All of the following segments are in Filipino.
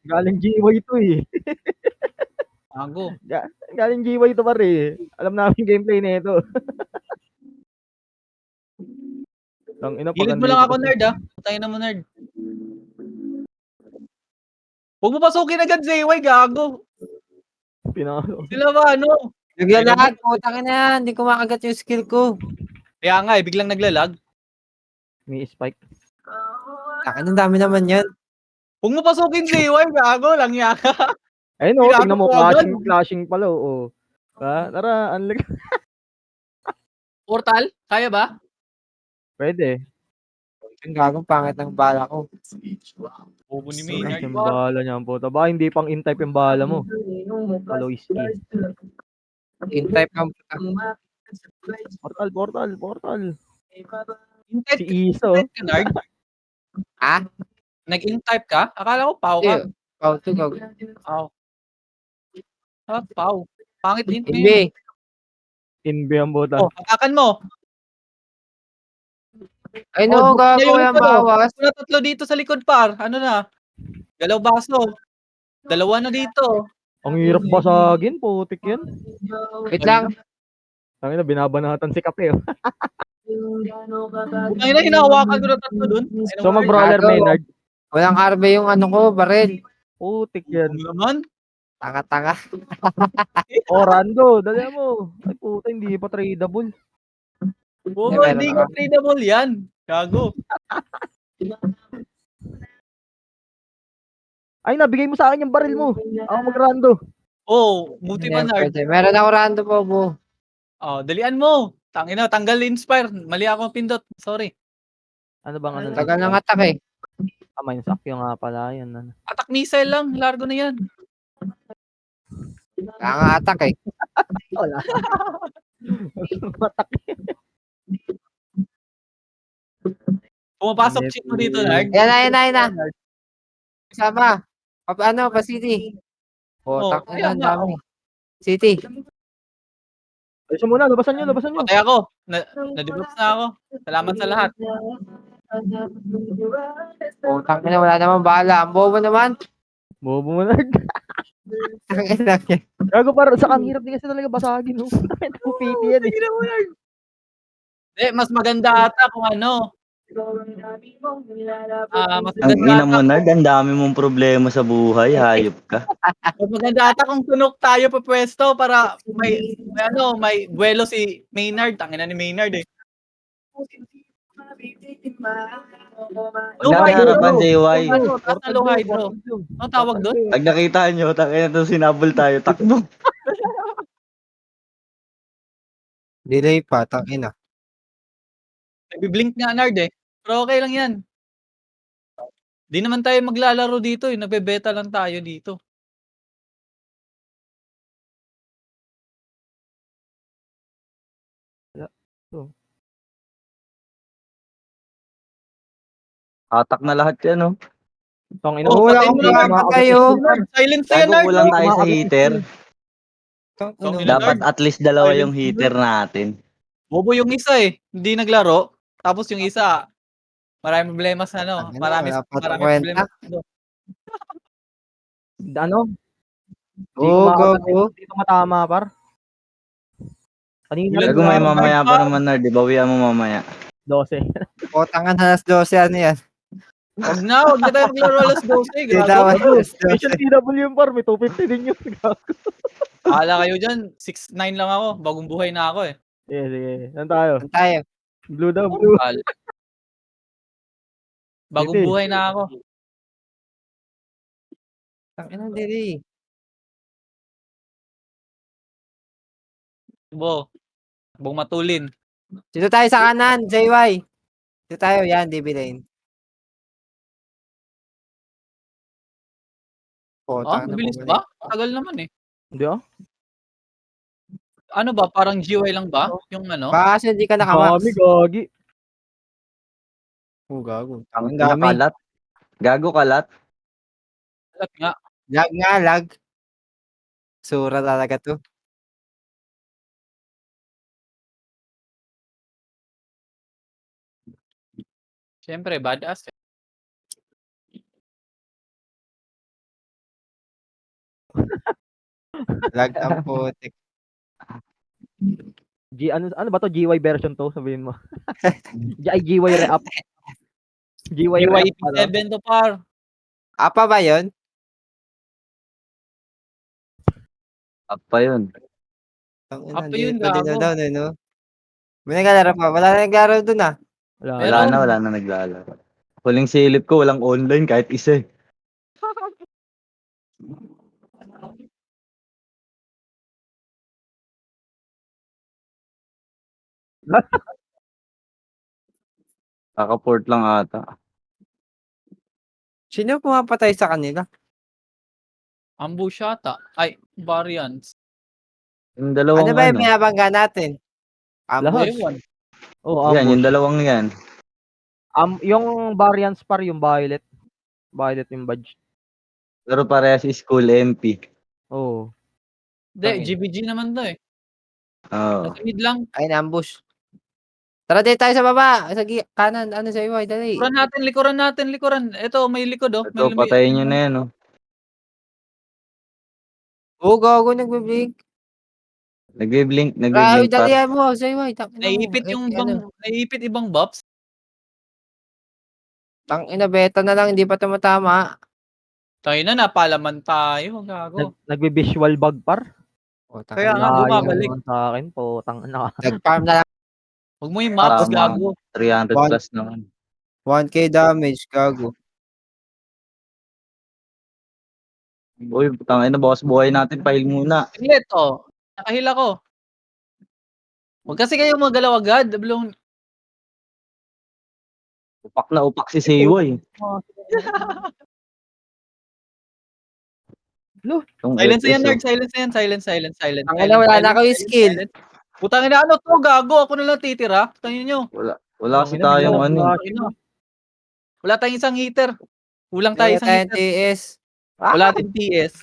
Galing GY 'to, eh. Gago. Galing GY 'to pare, alam namin gameplay nito. Tangina 'pag Gilid mo lang andito ako kasi nerd, putangina mo nerd. Huwag mo pasukin agad ZY gago. Pinasok. Sila ba ano? Nagla-lag, putang ina yan, hindi kumakagat yung skill ko. Kaya nga, eh, biglang nagla-lag. May spike. Tangina, ang dami naman yan. Huwag mo pasukin ZY gago, langya ka. Ayun, oh, tingnan Pinasok mo mo agad. flashing pala, oh. Tara, unlock. Portal, kaya ba? Puwede. Ang gagong pangit ng bala ko. Bobo ni Nice Maynard yung par. bala niyan puta, baka hindi pang in-type yung bala mo. Kaloiski. In-type ang puta. Portal. In-type Si Iso. ka nerd? Ha? Nag-in-type ka? Akala ko pau ka. Hindi, pau to, pau. Pau. Pau. Pangit int mo yun. Hindi. Inbe ang puta. Oh, hawakan mo. Ay no, Bukod na gago yung yan likod, bawas. Bukod na 3 dito sa likod par. Ano na? Galaw baso. 2 na dito. Ang hirap basagin, putik yan. Wait lang. Tangina binabanatan si Kape, oh. Putangina, hinahawakan ko na 3 dun. So mag-brawler Gago. Maynard. Walang arbe yung ano ko, baril. Putik yan. Ano naman? Tanga-tanga. Oh, Rando, dali mo. Ay puta, hindi pa tradable. Oo, meron hindi ako. nga tradable yan. Gago. Ay, nabigay mo sa akin yung baril mo. Ako mag-Rando. Oh, buti pa nerd. Pwede. Meron ako rando po, bu. Oh, dalian mo. Tangina, tanggal inspire. Mali ako pindot. Sorry. Ano bang ano? Tagal ng attack eh. Mine Sakyo nga pala yan. Ano. Attack missile lang. Largo na yan. Kaya nga attack eh. Wala. Matak. Pumapasok cheat mo dito, nerd. Yan na. Sama. Ano, pa city. Oh, Putak kaya na, ang nga. dami. City. Ayusin muna, labasan nyo. Patay ako. Na-debuff na ako. Salamat sa lahat. Putak na, wala naman bala. Ang bobo naman. Bobo mo na. Ang ina niya. Gago para sa kang hirap din kasi talaga basagin, no. 250 yan, eh. Mas maganda ata kung ano. Mas Ang maganda ina ata. mo nerd, ang dami mong problema sa buhay, hayop ka. Mas maganda ata kung tunok tayo pa pwesto para may buwelo si Maynard. Tangina ni Maynard eh. Huwag namin harapan, JY. Taas na low hydro. Anong tawag doon? Pag nakita nyo, tangina to sinabol tayo, takbo. Delay pa, tangina. Nagbi-blink nga nerd eh. Pero okay lang yan. Di naman tayo maglalaro dito eh. Nagbe-beta lang tayo dito. Atak na lahat yan, no? Tangina. Oh, wala patay akong mo naman. pinapatay, oh. Silence na yan, Gago nerd. kulang tayo sa heater. Tangina, Dapat nerd. at least dalawa yung heater natin. Bobo yung isa eh. Hindi naglaro. Tapos yung isa, maraming problema sa ano. Tangina, Maraming wala pa tong problema kwenta. sa ano. Ano? Di Oo, kumakagat gago. dito matama, par. Kanina Gago may Nerd, mamaya pa par. naman nerd, di bawian mo mamaya. 12. Putang na, alas 12 ano yan. Wag na tayo maglaro alas 12. Hindi Gago. dapat alas Mission 12. TW yung par, may 250 din yun. Bahala kayo dyan. 6'9 lang ako. Bagong buhay na ako eh. Sige. Saan tayo? Saan tayo? Blue daw, blue. Bagong Sige. buhay na ako. Tangina, dili. Bo. Bong matulin. Dito tayo sa kanan, JY. Dito tayo, yan, DB lane. Putang na, Mabilis bumalik. ba? Tagal naman eh. Hindi ah. Ano ba? Parang GY lang ba? Yung ano? Baka kasi hindi ka nakamax. Dami, gagi. Gago. Ang Ang dami. kalat. Gago kalat. Alat nga. Lag nga, lag. Sura talaga to. Siyempre, badass eh. Lag ang putik. Ano ba to? GY version to, sabihin mo. GY re-up. GY re-up pala. GYP7 to par. Apa ba yun? Up pa yun. Apa yun, Hindi ko din gago. down eh, no? May naglalaro pa. Wala na naglaro dun ah. Meron. Wala na naglalaro. Huling silip ko, walang online kahit isa. Kakaport lang ata. Sino pumapatay sa kanila? Ambush yata. Ay, variants. Yung dalawang Ano ba yung binabangga natin? Lahat. Ambush. Ewan. Oh, Yan, yung ambush. dalawang yan. Yung variants par yung violet. Violet yung badge. Pero parehas school MP. Oh. Hindi, Tangin. GBG naman to eh. Oo. Nasa mid lang. Ayun, ambush. Tara din tayo sa baba. Sa kanan. Ano sa iwa? Dali. Likuran natin. Ito, may likod oh. Ito, patayin nyo na yan, oh. Oo, gago. Nagbe-blink. Nagbe-blink Dali par. mo. Sa iwa. Naiipit ibang buffs. Tangina, beta na lang. Hindi pa tumatama. Tayo na, napalaman tayo. Gago. Nagbe-visual bug par. O, Kaya nga, Layo bumabalik. naman sa akin po. Tangina. Nag-farm na lang. Huwag mo yung maps, Tama. gago. 300 One. plus naman. 1k damage. Gago. Uy, tangina, bawas buhay natin. Pahil muna. Saglit, oh. Nakahila ko. Huwag kasi kayo magalaw agad. Dablong. Upak na upak si Seaway. Silence yan, nerd. Silence. Tangina, wala na ako yung skill. Putang ina, ano to, gago. Ako na lang titira. Tingnan nyo. Wala kasi tayong ano. Wala tayong isang heater. Kulang tayo isang heater. TS. Wala din TS.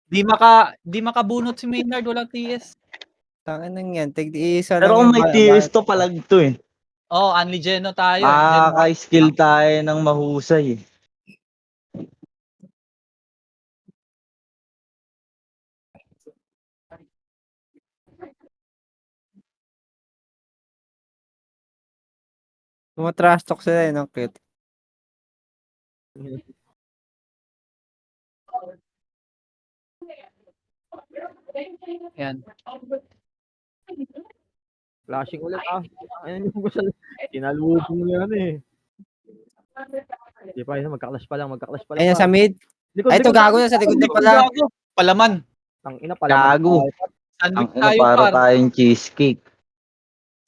Di makabunot si Maynard, walang TS. Tangina yan. Tig-isa Pero kung may TS to, palag to eh. Oh, Unli Geno tayo. Makaka-skill tayo ng mahusay eh. Tumatrash talk sila eh. No? Cute. Yan. Flashing ulit Ayun yung gusto. Tinalubong mo yan eh. Di pa yun. Magka-clash pa lang. Ayun sa mid. Likod, Ay, ito gago na sa likod na pala. Gago. Palaman. Tangina pala. Gago. Sandwich Ang tayo, para par. tayong cheesecake.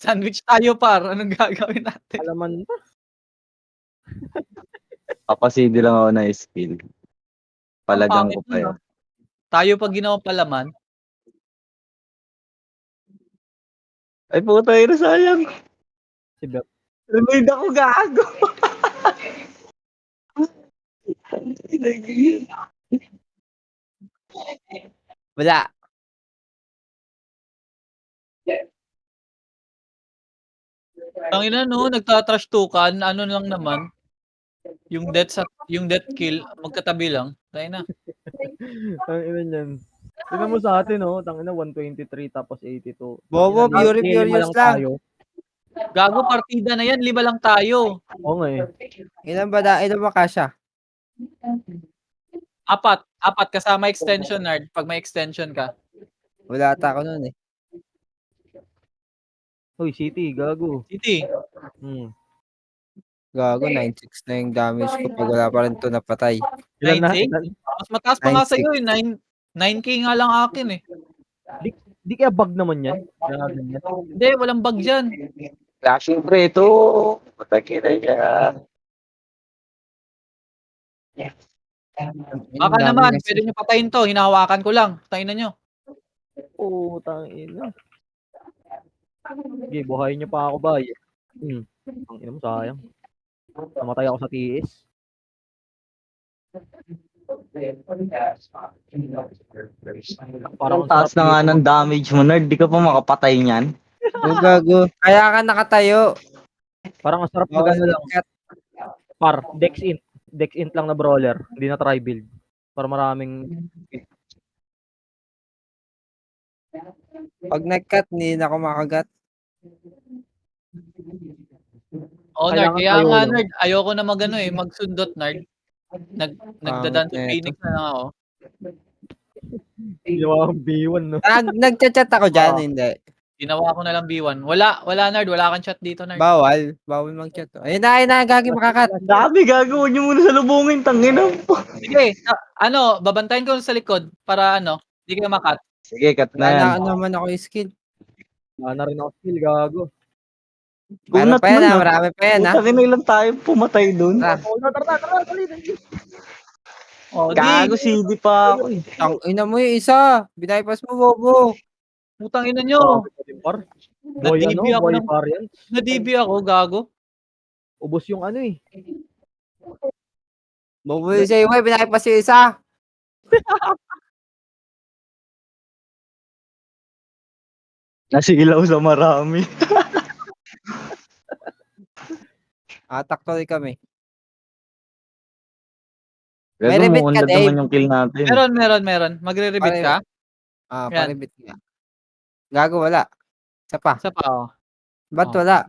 Sandwich tayo, par. Anong gagawin natin? Alaman pa. Kapasidi lang ako na skill. Palagang ko pa yun. Tayo pag ginawa palaman. Ay puta, ina sayang. Si Bep. Reload ako gago. Wala. Ang ina no, nagtatrash tukan, ano lang naman. Yung death kill, magkatabi lang. Tayo na. Tangina niyan. Tingnan mo sa atin, oh. Tangina 123 tapos 82. Bobo, Tangina, Fury, lima Furious lang. tayo. Gago, partida na yan. 5 lang tayo. Oo nga eh. Ilan ba kasya? 4 kasama extension, nerd. Pag may extension ka. Wala ata ako nun eh. Hoy, City, gago. City. Gago, 9.6 na yung damage ko pag wala pa rin ito napatay. Ilan na? 9-6? Mas mataas pa nga sa'yo eh. 9K nga lang akin eh. Di kaya bug naman yan? Kaya ganyan. Hindi, walang bug dyan. Flashing preto. Patake na yan. Baka naman, pwede nyo patayin to. Hinahawakan ko lang. Patayin na nyo. Oo, tangina. Sige, buhayin niyo pa ako ba? Ang ina mo, sayang. Namatay ako sa TS. Parang taas na nga ng damage mo, nerd. Di ka pa makapatay niyan. Oh, gago. Kaya ka nakatayo. Parang ang sarap mag ano lang. Par, Dex int. Dex int lang na brawler. Hindi na try build. Para maraming Pag nag-cut, hindi na ako makagat. Oh, Nard, Kailangan kaya tayo nga, lang. Nard, ayoko na mag-ano, eh, magsundot, Nard. Nagda-Dance of Pangit na Phoenix na lang ako. ginawa kong B1, no? Nagchat-chat ako dyan, Oo. hindi. Ginawa ko na lang B1. Wala, Nard, wala kang chat dito, Nard. Bawal mag-chat. Ayun na, gagi makakat. Dami gagawin niyo muna sa lubungin, tangina po. Sige, babantayan ko sa likod para hindi kayo makat. Sige, cut na yan. Wala naman ako yung skill. Wala na rin ako skill, gago. Meron Unat pa yan, man, ah. marami pa yan, ha. Putang ina, ilan tayo pumatay dun. Tara. Tara, dali. Oh, Gago, CD pa ako eh. Ang ina mo yung isa. Binaypas mo, bobo. putang ina nyo. Par. Boy, Na-DB ako boy ng, variant. na-DB ako, gago. Ubos yung ano eh. Bobo yung sa'yo, binaypas yung isa. Nasilaw sa marami. Atak tuloy kami. Gago, May rebit ka, muundad Dave. naman yung kill natin. Meron. Magre-rebit ka? Yan. Paribit nga. Gago, wala. Isa pa. Isa pa, oh. Ba't Oh. wala?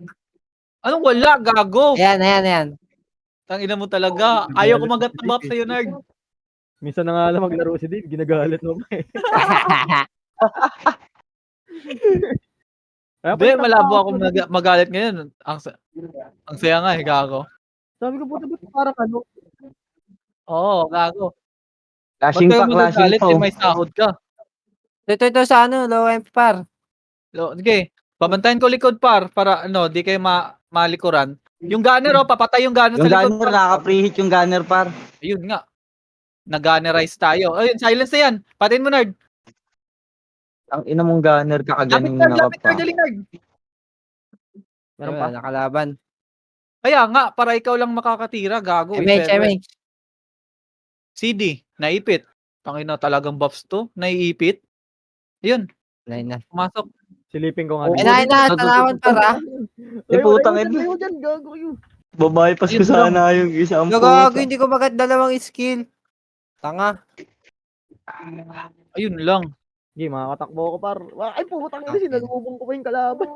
Anong wala, gago? Ayan. Tangina mo talaga. Ayaw kumagat ng buff sa'yo, Nard. Minsan na nga lang maglaro si Dave, ginagalit mo pa eh. Kaya Hindi, pala malabo nagtaka ako magalit ngayon. Ang saya nga, gago. Sabi ko, puta, ba't parang ano? Oo, gago. Ba't Clashing kayo pa, clashing magagalit? pa. May sahod ka. Ito sa low MP par. Sige, babantayan ko likod para di kayo malikuran. Yung gunner, papatay yung gunner Yung sa likod gunner, par. nakaka-preheat yung gunner par. Ayun nga. Nag-gunnerize tayo. Ayun, silence na yan. Patayin mo, Nard. Ang ina mong gunner, Lapit, kakaganing Nard. na ka Lapit, pa. Nard. Galing, Nard. Meron pa? Nakalaban. Kaya nga, para ikaw lang makakatira, gago. MH. CD, naipit. Tangina talagang buffs to. Naiipit. Ayun, Line na. pumasok. Silipin ko nga. Oo. Ay, tanawan para. Eh, putang ina. Tayo dyan, gago yun. Babae pas ko Ayun sana yung isang Gago, puta. hindi ko magat dalawang skill. Tanga. Ayun lang. Sige, makakatakbo ko par. Ay, putang ina, sinalubong ko pa yung kalaban.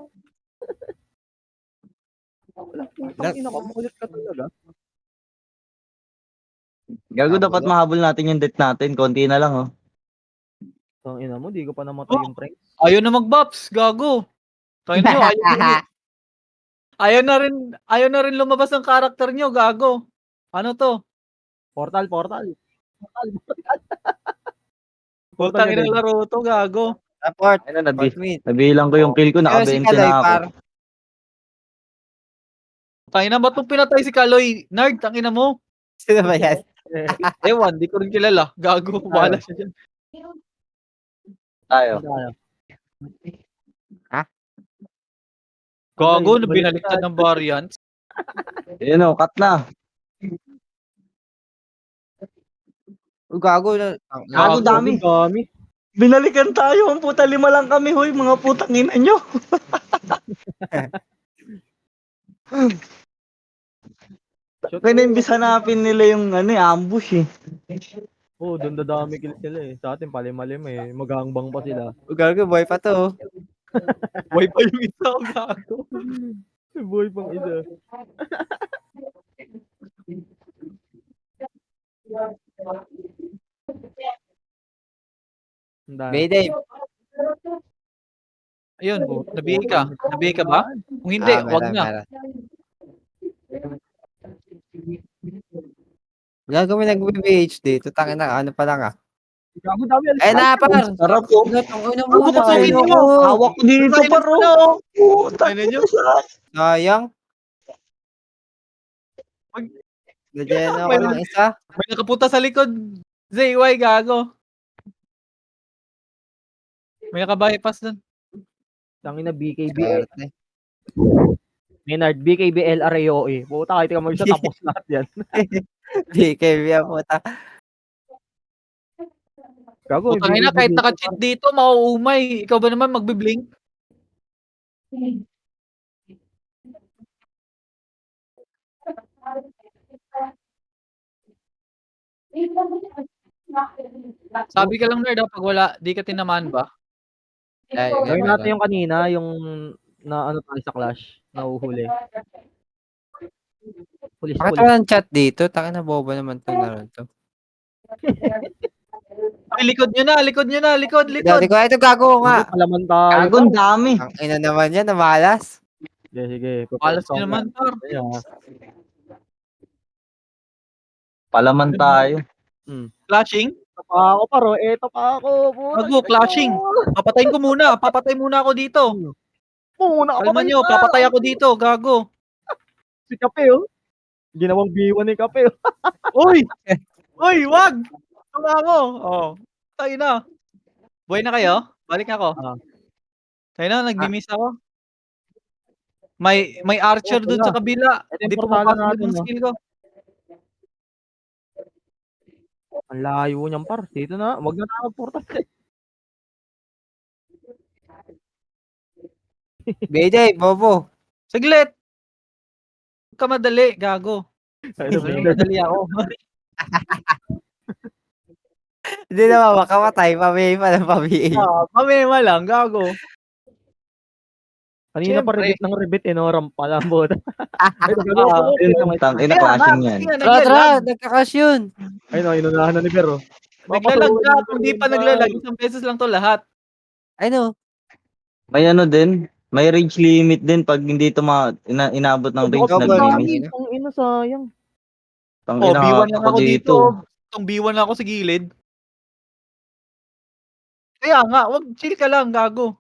Wala, putang ina ko, makulit ka talaga. Gago, dapat mahabol natin yung death natin. Konti na lang, oh. Tang ina mo, di ko pa namatay yung prank. Ayaw na mag-buffs, gago. Tangina nyo, ayaw na rin lumabas ng karakter nyo, gago. Ano to? Portal. Putang ina laro to, gago. Support. Ayun na, Support mid. nabilang ko yung kill ko, Pero si naka-20 Kaloy na ako. par. Tangina, ba't mong pinatay si Kaloy? Nard, tangina mo. Sino ba yan? Ewan, di ko rin kilala. Gago, wala siya dyan. Tayo. Gago, binaliktad ng variants. Ayun, oh, cut na. Gago na. Gago, dami. Binalikan tayo. Ang puta, 5 lang kami, hoy. Mga putang ina nyo. Kaya naimbis hanapin nila yung ambush eh. Oo, doon dadami kills nila eh. Sa atin, palima-lima eh. Maghangbang pa sila. Gago, boy pa to. Way pa yung isa, gago. Boy pang isa. Mayday. Ayun, nabigay ka. Nabigay ka ba? Kung hindi, wag na. Gago may nag-BH dito. Tangin na, ano pa lang ah. Gago dami. Ay na, par. Sarap po. Ano Ano muna ba kayo? nyo? Hawak ko dito Ayun, paro. Puta. Ayun nyo. Sayang. Nagyan ako ng isa. May nakaputa sa likod. ZY, gago. May nakabypass dun. Tangina BKB. Swerte. Maynard, BKB LRAOE. Puta, kahit ka mo isa, tapos lahat yan. BKB ang puta. Gago, Putang ina, kahit naka-cheat dito, mauumay. Ikaw ba naman magbiblink? Sabi ka lang nerd pag wala, di ka tinamaan ba? Ay, Gawin ganun. natin yung kanina, yung na ano tayo sa Clash, nahuhuli. Pulis, Bakit pulis. walang chat dito? Tangina bobo naman tong laro to. Ay, likod nyo na, likod. Dati ko, ito gago nga. Hindi, palaman tayo. Gago, ang dami. Ang ina naman yan, namalas. Sige. Malas nyo naman, par. Palaman tayo. Clashing? Ito pa ako, paro. Ito pa ako. Gago, clashing. Papatayin ko muna. Papatay muna ako dito. Muna Kalma nyo, papatay ako dito. Gago. Si Kape, oh. Ginawang B1 ni Kape, oh. Uy! Uy, wag! Tama ako. Oh. Tayo na. Buhay na kayo? Balik na ako. Tayo na, nag-miss ako. May archer dun sa kabila. Ito yung Hindi portala pumapasok natin, yung no? skill ko. Ang layo niyan, par. Dito na. Wag na tayo portal. BJ, bobo. Saglit! Huwag ka madali, gago. Madali ako. Hindi naman makamatay. Pabiyay pa ng pabiyay. Mamema lang, gago. Kanina pa Siyempre. rebit, no? Rampa lang, bot. Tang ina, clashing yan. Tara, nagkakas yun. Ayun, inunahan na ni Pero. Naglalag ka. Kung di pa naglalag, isang beses lang to lahat. I know. May ano din. May rage limit din pag hindi ito inabot ng rage Double na limit. limit. Ang ina, sayang. Tang Oh, ina, B1 lang ako dito. dito. Itong B1 lang ako sa gilid. Kaya nga, chill ka lang, gago.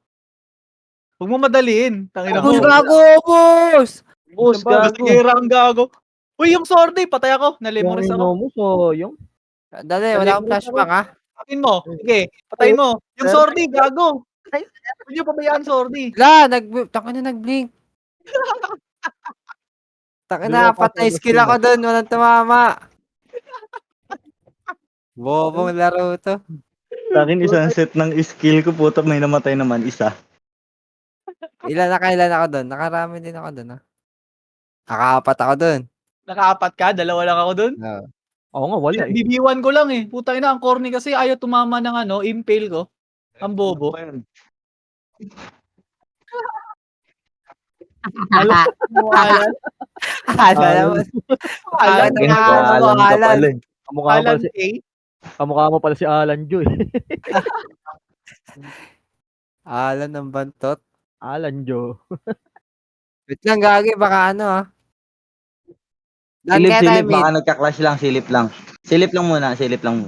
Huwag mo madaliin. Tangina mo. Boss, gago, boss! Boss, gago. Sige, ang gago. Uy, yung sordi, patay ako. Nalimores Yung ako. mo, sayang. Dali, wala akong flashback, ha? Patayin mo. Sige, patayin mo. Yung sordi, gago. Huwag niyo pabayaan sordi. Wala, taka na nag-blink. Taka na, patay skill ako dun. Walang tumama. Bobong laro to. Sa akin, isang set ng skill ko, puta, may namatay naman isa. Ilan ako dun? Nakarami din ako dun, ha? Nakaapat ako dun. Nakaapat ka, dalawa lang ako dun. Oo. Oo nga, wala eh. BB1 ko lang eh. Puta ina, ang corny kasi ayaw tumama ng impale ko. Ang bobo. Alan. Hala naman. Alan, Alam ka pala eh. Kamukha mo pala si Alan Joy. Alan ng bantot. Alan Jo. Wait lang, gagi. Baka ano, ha? Silip, baka nagka-clash lang, silip lang. Silip lang muna. Silip lang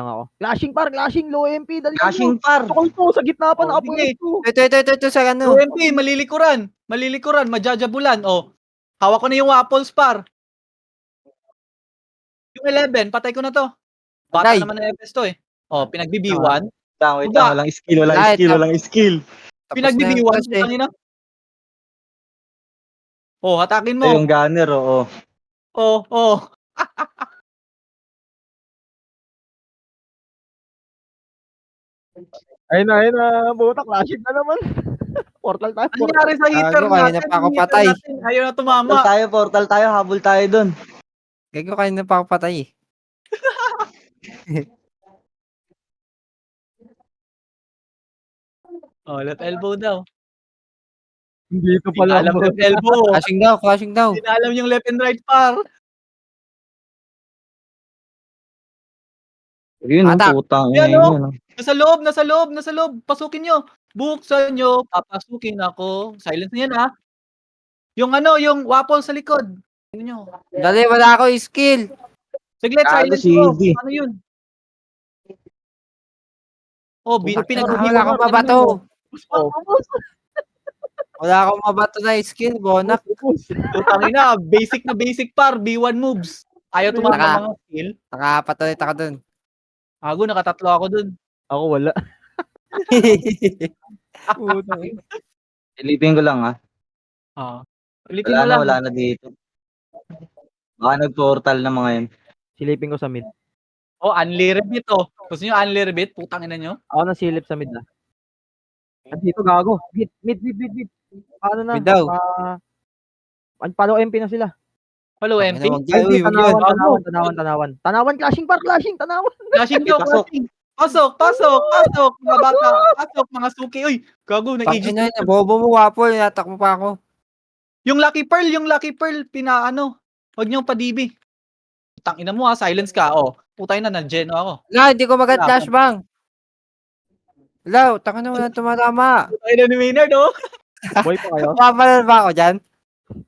ako. Clashing, low MP. Dali Clashing par. Tukol to, sa gitna pa, Oh, nakapunod sige. to. Ito sa ano. OMP, malilikuran, majajabulan. Oh, hawak ko na yung waffles par. Yung 11, patay ko na to. Bata Patay. naman ng FS to eh. Oh, pinag-BB1. Wait lang, walang skill. Pinag-BB1, putang ina. Oh, hatakin Ito mo. yung gunner, oo. Oh. Ayun na. Buta, clashing na naman. Portal tayo. Ano nangyari sa heater Gago, kanina natin? pa ako Yung heater patay. natin, ayaw na tumama. Portal tayo, habol tayo dun. Gago, kanina pa ako patay, eh. Oh, left elbow daw. Hindi ko Hindi pala alam left elbow. Crashing daw. Hindi na alam yung left and right par. Yun, Atak. putang Yan, ina oh. yun. Nasa loob. Pasukin nyo. Buksan nyo. Papasukin ako. Silence na yan, ha. Yung waffle sa likod. Tingnan nyo. Dali, wala ako skill. Saglit, Gago, silence mo. sige. Ano yun? Oh, Wala pinag-BB1 akong mabato. Oh, Wala akong mabato na skill, bonak. Putang ina, basic na basic par, B1 moves. Ayaw tumama ng mga skill. Nakapat ulit ako dun. Ago, nakatatlo ako dun. ako wala. Putang ina. Silipin ko lang, ha. Pilipin mo lang. Wala na dito. Baka nag-portal na mga yun. Silipin ko sa mid. Oh, unli-rebit oh. Gusto nyo unli-rebit? Putang ina nyo. Ako na silip sa mid na. Dito gago. Mid. Paano na? Mid daw. Palo MP na sila. Follow Tangina, MP. wag yan. Hindi, Uy, wag yun. tanawan. Tanawan, clashing par, clashing, tanawan. Flashing daw, Pasok. flashing. Pasok, mga bata. Pasok, mga suki. Uy, gago, nag-Aegis. Tangina na, bobo mo, Wapol. Natakbo pa ako. Yung Lucky Pearl, pinaano. Huwag niyong padibi. Tangina mo silence ka. Oh, putay na, nag-geno ako. Wala, hindi ko magat Wala. flashbang. Wala, taka na wala tumatama. Putay na ni Maynard, oh. Boy pa kayo? Papalan ba ako dyan?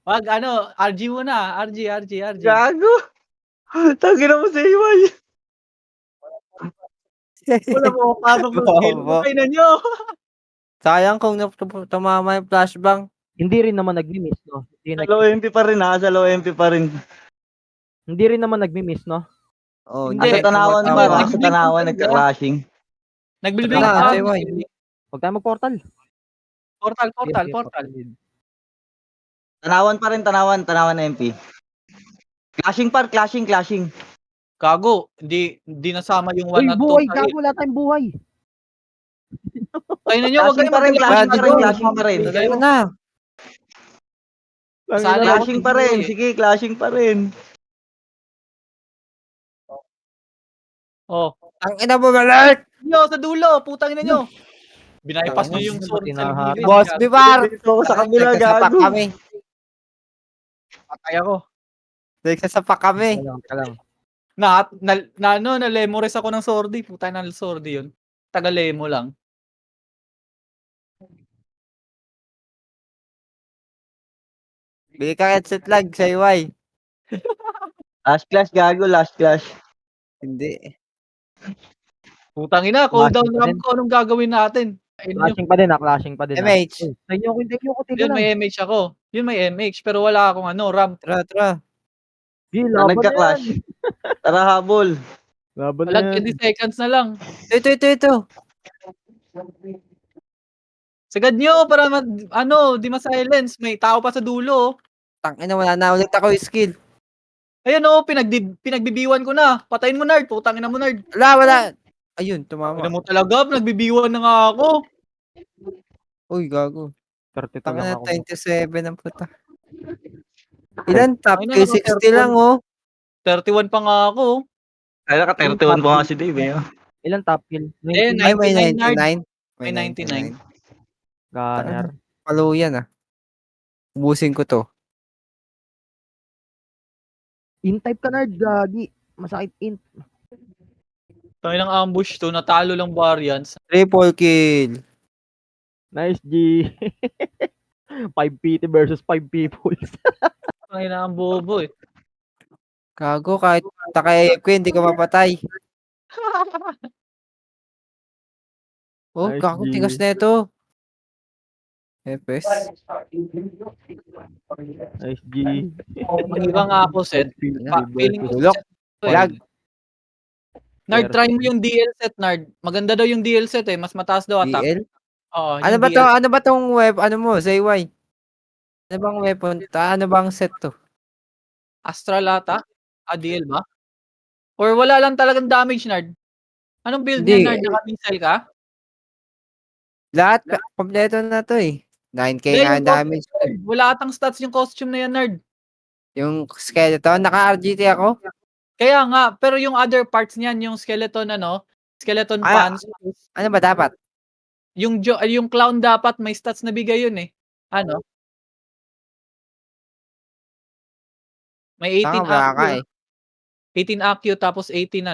Wag, RG muna. RG. Gago. Tangina mo si Iway. Wala mo pasok ng skill. Bobo. Putay na niyo. Sayang kung tumama yung flashbang. Hindi rin naman nagmi-miss, no? Sa low MP pa rin ha. Sa low MP pa rin. Hindi rin naman nagmi-miss, no? Oh, Hindi. Sa tanawan Hindi, pa. nag-blink Sa tanawan yung nagka-clashing. Nagbilbling Wala, pa. Taiwan. Huwag tayo mag-portal. Portal. Tanawan pa rin, tanawan MP. Clashing par, clashing. Gago, hindi nasama yung Uy, 1 at 2 buhay, sa gago, wala tayong buhay. Tayo na nyo, wag Clashing kayo pa rin, mag-clash. clashing pa rin. Ano na? Sali ako. Clashing pa rin. Sige, clashing pa rin. Oh. Ang ina mo, Malert! Yo, sa dulo, putang ina nyo. Binipass nyo yung Tangina, sword sa tinahatak. gilid. Boss Bibar! Dito ako sa kabila, Nagsasapak gago. kami. Patay ako. Nagsasapak kami. Ka lang. Na-lemores ako ng swordy. Putang na swordy yun. Taga-lemo lang. Bili ka headset lag sa iway. Last clash, gago, last clash. Hindi. Putang ina, cooldown Flashing pa ramp din. ko. Anong gagawin natin? Ayun yun. Clashing pa din. MH. Take nyo ko, tiga Yun, lang. may MH ako. Yun, may MH. Pero wala akong ramp. Tara. Sige, laban na yan. Nagka-clash. Tara, habol. Laban na Wala, yan. 20 seconds na lang. Ito. Sagad nyo para di ma-silence. May tao pa sa dulo. Tangina, wala na ulit ako yung skill. Ayun pinagbibiwan ko na. Patayin mo, Nard. Putang ina mo, Nard. Wala. Ayun, tumama. Ina mo talaga, pinagbibiwan na nga ako. Uy, gago. 32 lang Tangina, ako. 27 ang puta. Ilan top? Ay, na, Kay 60 lang, oh. 31 pa nga ako. Ay, naka-31 po nga si Dave, eh. Ilan top kill? Eh, 19 Ay, may 99, 99. May 99. gunner. Palo yan, ah. Ubusin ko to. In-type ka na, gagi. Masakit int. Tayo ng ambush to, natalo lang variants. Triple kill. Nice, G. 5 PT versus 5 people. Tayo na ang bobo eh. Gago, kahit taka-AFK, hindi ka mapatay. Oh, Nice, gago, G. tigas na ito. Epes. Nice, G. Mag-iba nga ako set. Feeling ko Bulok. set to eh. Lag. Nard, try mo yung DL set, Nard. Maganda daw yung DL set eh. Mas mataas daw attack. DL? Oo, Ano yung ba to? DL. Ano ba tong weapon? Ano mo? ZY? Ano bang weapon? Ano bang set to? Astral ata? DL ba? Or wala lang talagang damage, Nard? Anong build Hindi. niya, Nard? Naka-missile ka? Lahat, kompleto na to eh. 9k Hindi, nga yung ang damage. costume, wala atang stats yung costume na yan, Nard. Yung skeleton, naka-RGT ako. Kaya nga, pero yung other parts niyan, yung skeleton skeleton Ah, pants, Ano ba dapat? yung clown dapat may stats na bigay yun eh. Ano? May 18 Tanga, wala ka AQ. eh. 18 AQ tapos 18